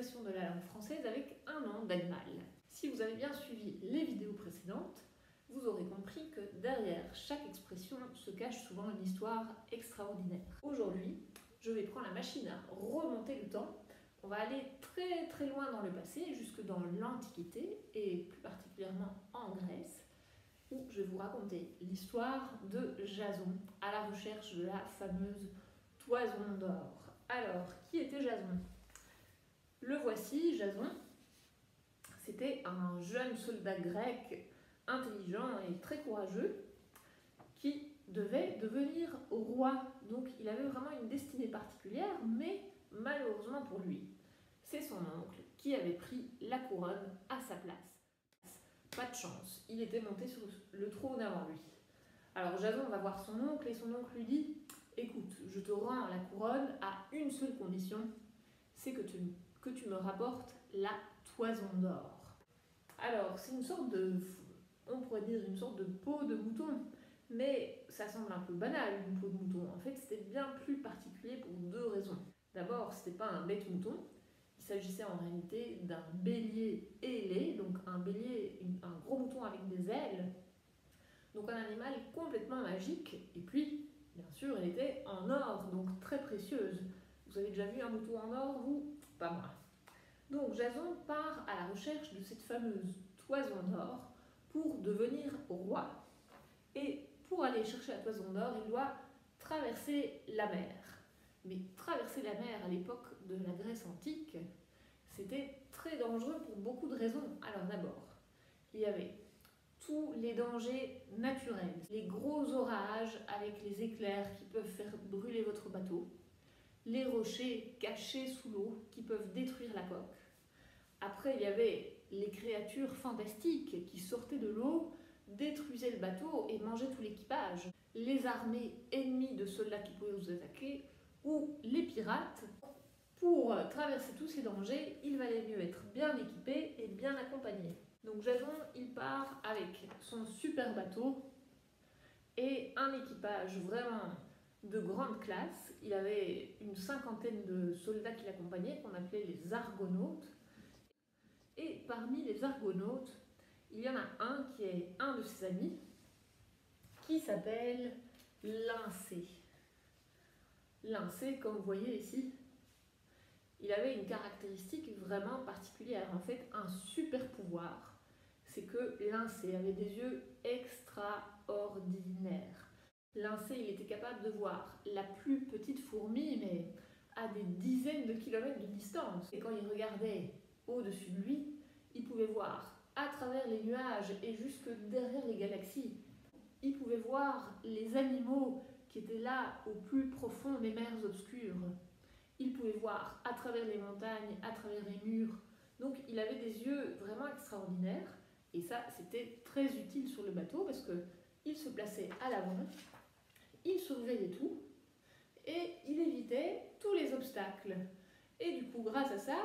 expression de la langue française avec un nom d'animal. Si vous avez bien suivi les vidéos précédentes, vous aurez compris que derrière chaque expression se cache souvent une histoire extraordinaire. Aujourd'hui, je vais prendre la machine à remonter le temps. On va aller très très loin dans le passé, jusque dans l'Antiquité, et plus particulièrement en Grèce, où je vais vous raconter l'histoire de Jason, à la recherche de la fameuse toison d'or. Alors, qui était Jason? Le voici, Jason. C'était un jeune soldat grec intelligent et très courageux qui devait devenir roi. Donc il avait vraiment une destinée particulière, mais malheureusement pour lui, c'est son oncle qui avait pris la couronne à sa place. Pas de chance, il était monté sur le trône avant lui. Alors Jason va voir son oncle et son oncle lui dit « Écoute, je te rends la couronne à une seule condition, c'est que tu me rapportes la toison d'or. » Alors c'est une sorte de, on pourrait dire une sorte de peau de mouton, mais ça semble un peu banal une peau de mouton. En fait c'était bien plus particulier pour deux raisons. D'abord, c'était pas un bête mouton, il s'agissait en réalité d'un bélier ailé, donc un bélier, un gros mouton avec des ailes, donc un animal complètement magique, et puis bien sûr elle était en or, donc très précieuse. Vous avez déjà vu un mouton en or, vous? Pas moi. Donc Jason part à la recherche de cette fameuse toison d'or pour devenir roi. Et pour aller chercher la toison d'or, il doit traverser la mer. Mais traverser la mer à l'époque de la Grèce antique, c'était très dangereux pour beaucoup de raisons. Alors d'abord, il y avait tous les dangers naturels, les gros orages avec les éclairs qui peuvent faire brûler votre bateau, les rochers cachés sous l'eau qui peuvent détruire la coque. Après, il y avait les créatures fantastiques qui sortaient de l'eau, détruisaient le bateau et mangeaient tout l'équipage. Les armées ennemies de soldats qui pouvaient vous attaquer, ou les pirates. Pour traverser tous ces dangers, il valait mieux être bien équipé et bien accompagné. Donc Jason, il part avec son super bateau et un équipage vraiment de grande classe. Il avait une cinquantaine de soldats qui l'accompagnaient, qu'on appelait les argonautes. Et parmi les argonautes, il y en a un qui est un de ses amis, qui s'appelle Lyncée. Lyncée, comme vous voyez ici, il avait une caractéristique vraiment particulière, en fait un super pouvoir. C'est que Lyncée avait des yeux extraordinaires. Lyncée, il était capable de voir la plus petite fourmi, mais à des dizaines de kilomètres de distance. Et quand il regardait au-dessus de lui, il pouvait voir à travers les nuages et jusque derrière les galaxies. Il pouvait voir les animaux qui étaient là au plus profond des mers obscures. Il pouvait voir à travers les montagnes, à travers les murs. Donc il avait des yeux vraiment extraordinaires. Et ça, c'était très utile sur le bateau parce qu'il se plaçait à l'avant, il surveillait tout et il évitait tous les obstacles. Et du coup, grâce à ça,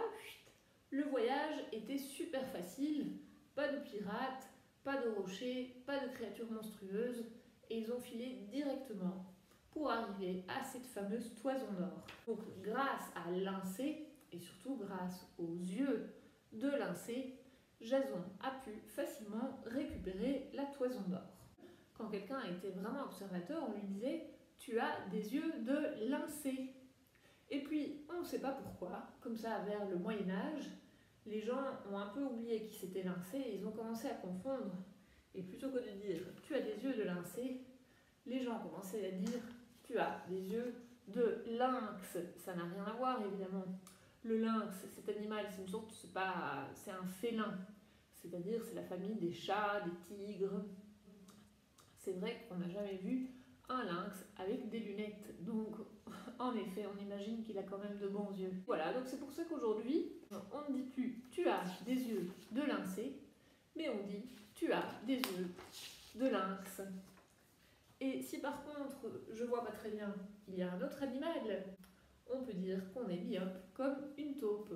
le voyage était super facile. Pas de pirates, pas de rochers, pas de créatures monstrueuses. Et ils ont filé directement pour arriver à cette fameuse toison d'or. Donc grâce à Lyncée, et surtout grâce aux yeux de Lyncée, Jason a pu facilement récupérer la toison d'or. Quand quelqu'un était vraiment observateur, on lui disait « tu as des yeux de Lyncée ». Et puis, on ne sait pas pourquoi, comme ça vers le Moyen-Âge, les gens ont un peu oublié qui c'était Lyncée et ils ont commencé à confondre. Et plutôt que de dire « tu as des yeux de Lyncée », les gens commençaient à dire « tu as des yeux de lynx ». Ça n'a rien à voir évidemment. Le lynx, cet animal, c'est une sorte, c'est un félin. C'est-à-dire c'est la famille des chats, des tigres. C'est vrai qu'on n'a jamais vu un lynx avec des lunettes. Donc en effet, on imagine qu'il a quand même de bons yeux. Voilà, donc c'est pour ça qu'aujourd'hui, on ne dit plus « tu as des yeux de Lyncée », mais on dit « tu as des yeux de lynx ». Et si par contre, je vois pas très bien, il y a un autre animal, on peut dire qu'on est myope comme une taupe.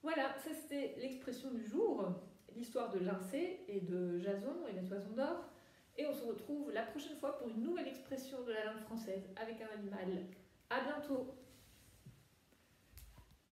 Voilà, ça c'était l'expression du jour, l'histoire de Lyncée et de Jason et la toison d'or. Et on se retrouve la prochaine fois pour une nouvelle expression de la langue française avec un animal. À bientôt!